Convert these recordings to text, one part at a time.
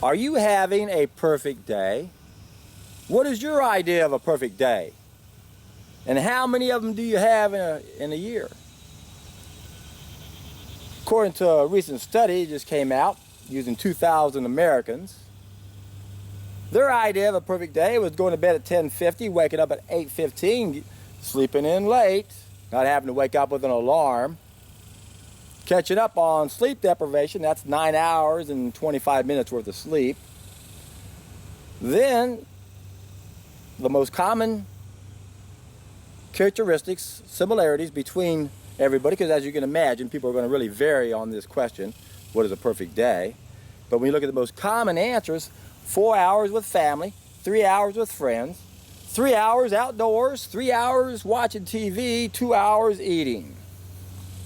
Are you having a perfect day? What is your idea of a perfect day? And how many of them do you have in a year? According to a recent study that just came out using 2,000 Americans, their idea of a perfect day was going to bed at 10:50, waking up at 8:15, sleeping in late, not having to wake up with an alarm, catching up on sleep deprivation, that's 9 hours and 25 minutes worth of sleep. Then, the most common characteristics, similarities between everybody, because as you can imagine, people are going to really vary on this question, what is a perfect day? But when you look at the most common answers, 4 hours with family, 3 hours with friends, 3 hours outdoors, 3 hours watching TV, 2 hours eating.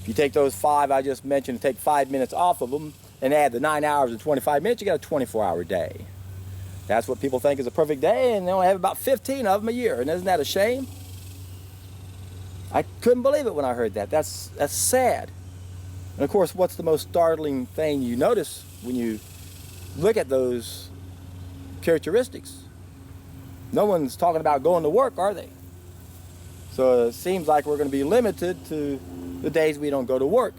If you take those 5 I just mentioned, take 5 minutes off of them, and add the 9 hours and 25 minutes, you got a 24-hour day. That's what people think is a perfect day, and they only have about 15 of them a year. And isn't that a shame? I couldn't believe it when I heard that. That's sad. And of course, what's the most startling thing you notice when you look at those characteristics? No one's talking about going to work, are they? So it seems like we're going to be limited to the days we don't go to work.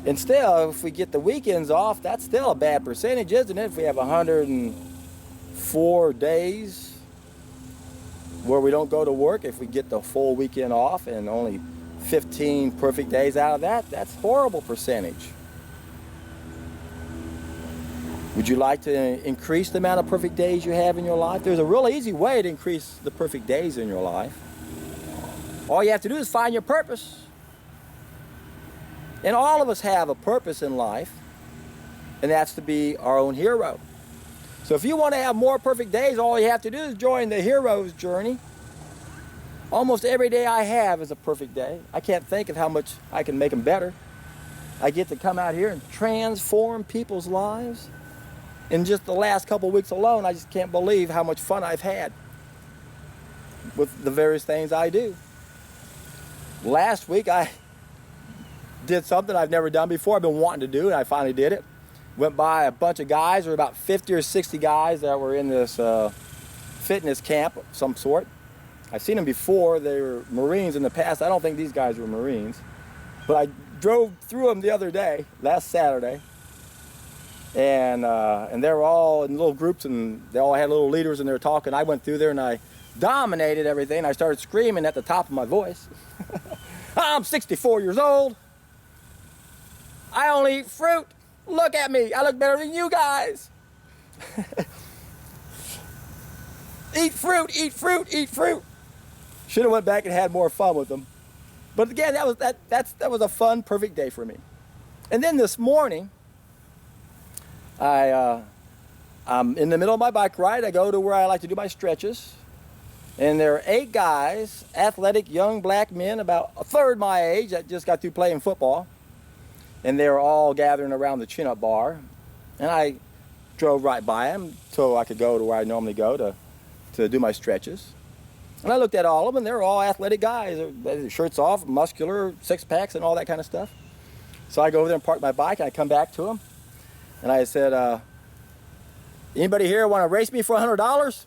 And still, if we get the weekends off, that's still a bad percentage, isn't it? If we have 104 days where we don't go to work, if we get the full weekend off and only 15 perfect days out of that, that's a horrible percentage. Would you like to increase the amount of perfect days you have in your life? There's a real easy way to increase the perfect days in your life. All you have to do is find your purpose. And all of us have a purpose in life, and that's to be our own hero. So if you want to have more perfect days, all you have to do is join the hero's journey. Almost every day I have is a perfect day. I can't think of how much I can make them better. I get to come out here and transform people's lives. In just the last couple of weeks alone, I just can't believe how much fun I've had with the various things I do. Last week I did something I've never done before. I've been wanting to do, and I finally did it. Went by a bunch of guys, there were about 50 or 60 guys that were in this fitness camp of some sort. I've seen them before. They were Marines in the past. I don't think these guys were Marines. But I drove through them the other day, last Saturday. And they were all in little groups, and they all had little leaders, and they were talking. I went through there, and I dominated everything. I started screaming at the top of my voice. I'm 64 years old. I only eat fruit. Look at me. I look better than you guys. Eat fruit, eat fruit, eat fruit. Should have went back and had more fun with them. But again, that was a fun, perfect day for me. And then this morning, I'm in the middle of my bike ride. I go to where I like to do my stretches. And there are 8 guys, athletic, young black men, about a third my age, that just got through playing football. And they were all gathering around the chin-up bar. And I drove right by them so I could go to where I normally go to do my stretches. And I looked at all of them, and they're all athletic guys. Their shirts off, muscular, six-packs, and all that kind of stuff. So I go over there and park my bike, and I come back to them. And I said, anybody here want to race me for $100?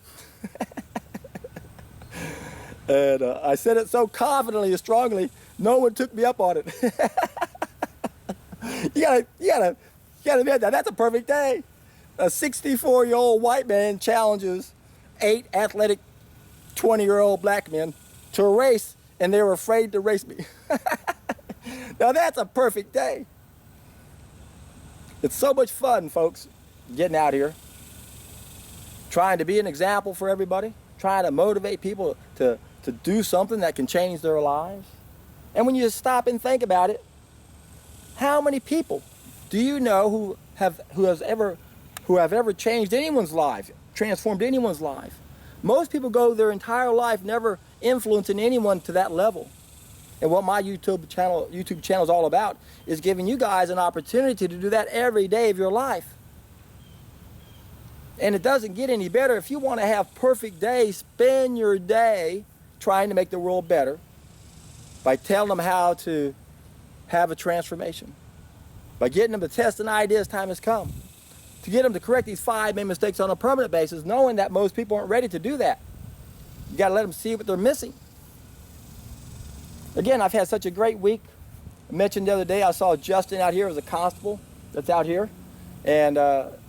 And I said it so confidently and strongly, no one took me up on it. You gotta admit that. That's a perfect day. A 64-year-old white man challenges 8 athletic 20-year-old black men to a race, and they were afraid to race me. Now that's a perfect day. It's so much fun, folks, getting out here, trying to be an example for everybody, trying to motivate people to do something that can change their lives. And when you stop and think about it, how many people do you know who have ever changed anyone's life, transformed anyone's life? Most people go their entire life never influencing anyone to that level. And what my YouTube channel is all about is giving you guys an opportunity to do that every day of your life. And it doesn't get any better. If you want to have perfect days, spend your day trying to make the world better by telling them how to have a transformation, by getting them to test an idea as time has come, to get them to correct these 5 main mistakes on a permanent basis, knowing that most people aren't ready to do that. You got to let them see what they're missing. Again, I've had such a great week. I mentioned the other day I saw Justin out here as a constable that's out here, and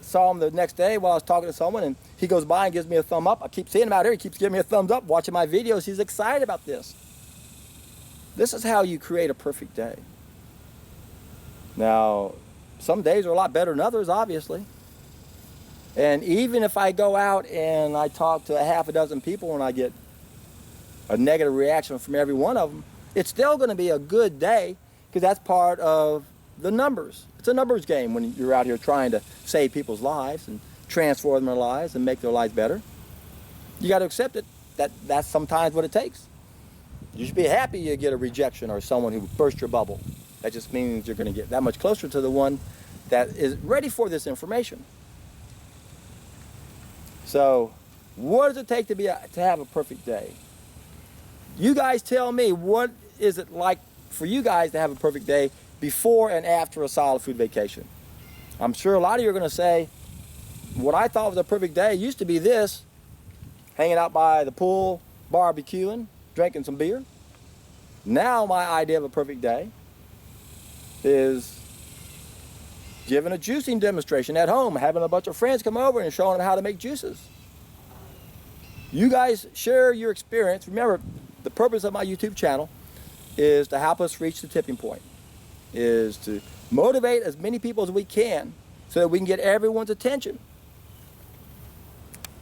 saw him the next day while I was talking to someone, and he goes by and gives me a thumb up. I keep seeing him out here. He keeps giving me a thumbs up, watching my videos. He's excited about this. This is how you create a perfect day. Now, some days are a lot better than others, obviously. And even if I go out and I talk to a half a dozen people and I get a negative reaction from every one of them, it's still going to be a good day, because that's part of the numbers. It's a numbers game when you're out here trying to save people's lives and transform their lives and make their lives better. You got to accept it. That's sometimes what it takes. You should be happy you get a rejection or someone who burst your bubble. That just means you're going to get that much closer to the one that is ready for this information. So, what does it take to have a perfect day? You guys tell me, what is it like for you guys to have a perfect day before and after a solid food vacation? I'm sure a lot of you are going to say, what I thought was a perfect day used to be this: hanging out by the pool, barbecuing, drinking some beer. Now my idea of a perfect day is giving a juicing demonstration at home, having a bunch of friends come over and showing them how to make juices. You guys share your experience. Remember, the purpose of my YouTube channel is to help us reach the tipping point, is to motivate as many people as we can so that we can get everyone's attention.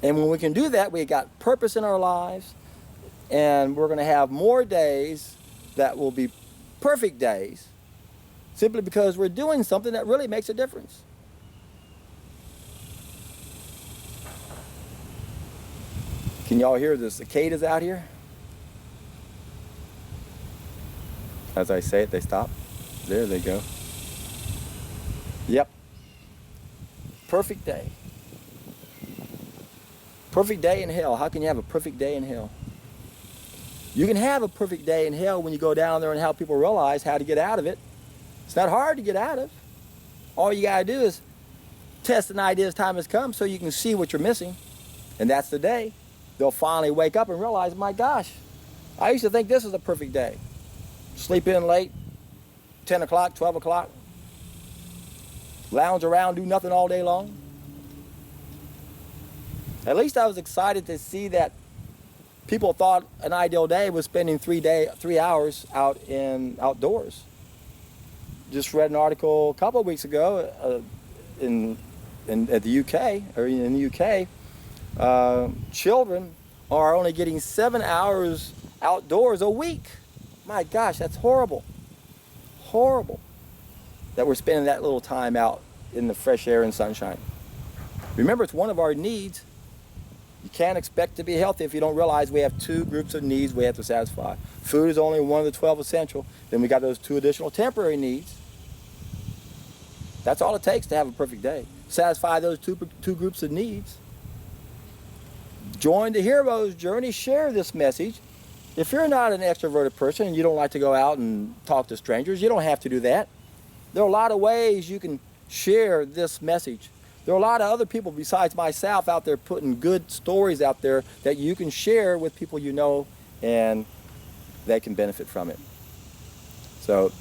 And when we can do that, we got purpose in our lives, and we're going to have more days that will be perfect days, simply because we're doing something that really makes a difference. Can y'all hear the cicadas out here? As I say it, they stop. There they go. Yep. Perfect day. Perfect day in hell. How can you have a perfect day in hell? You can have a perfect day in hell when you go down there and help people realize how to get out of it. It's not hard to get out of. All you got to do is test an idea as time has come so you can see what you're missing. And that's the day they'll finally wake up and realize, my gosh, I used to think this was a perfect day. Sleep in late, 10 o'clock, 12 o'clock. Lounge around, do nothing all day long. At least I was excited to see that people thought an ideal day was spending 3 hours outdoors. Just read an article a couple of weeks ago at the UK, or in the UK, children are only getting 7 hours outdoors a week. My gosh, that's horrible. Horrible that we're spending that little time out in the fresh air and sunshine. Remember, it's one of our needs. You can't expect to be healthy if you don't realize we have 2 groups of needs we have to satisfy. Food is only one of the 12 essential. Then we got those 2 additional temporary needs. That's all it takes to have a perfect day. Satisfy those two groups of needs. Join the hero's journey. Share this message. If you're not an extroverted person and you don't like to go out and talk to strangers, you don't have to do that. There are a lot of ways you can share this message. There are a lot of other people besides myself out there putting good stories out there that you can share with people you know, and they can benefit from it. So,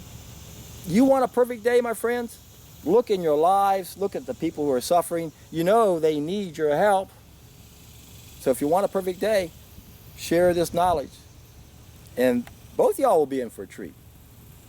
you want a perfect day, my friends? Look in your lives. Look at the people who are suffering. You know they need your help. So if you want a perfect day, share this knowledge. And both y'all will be in for a treat.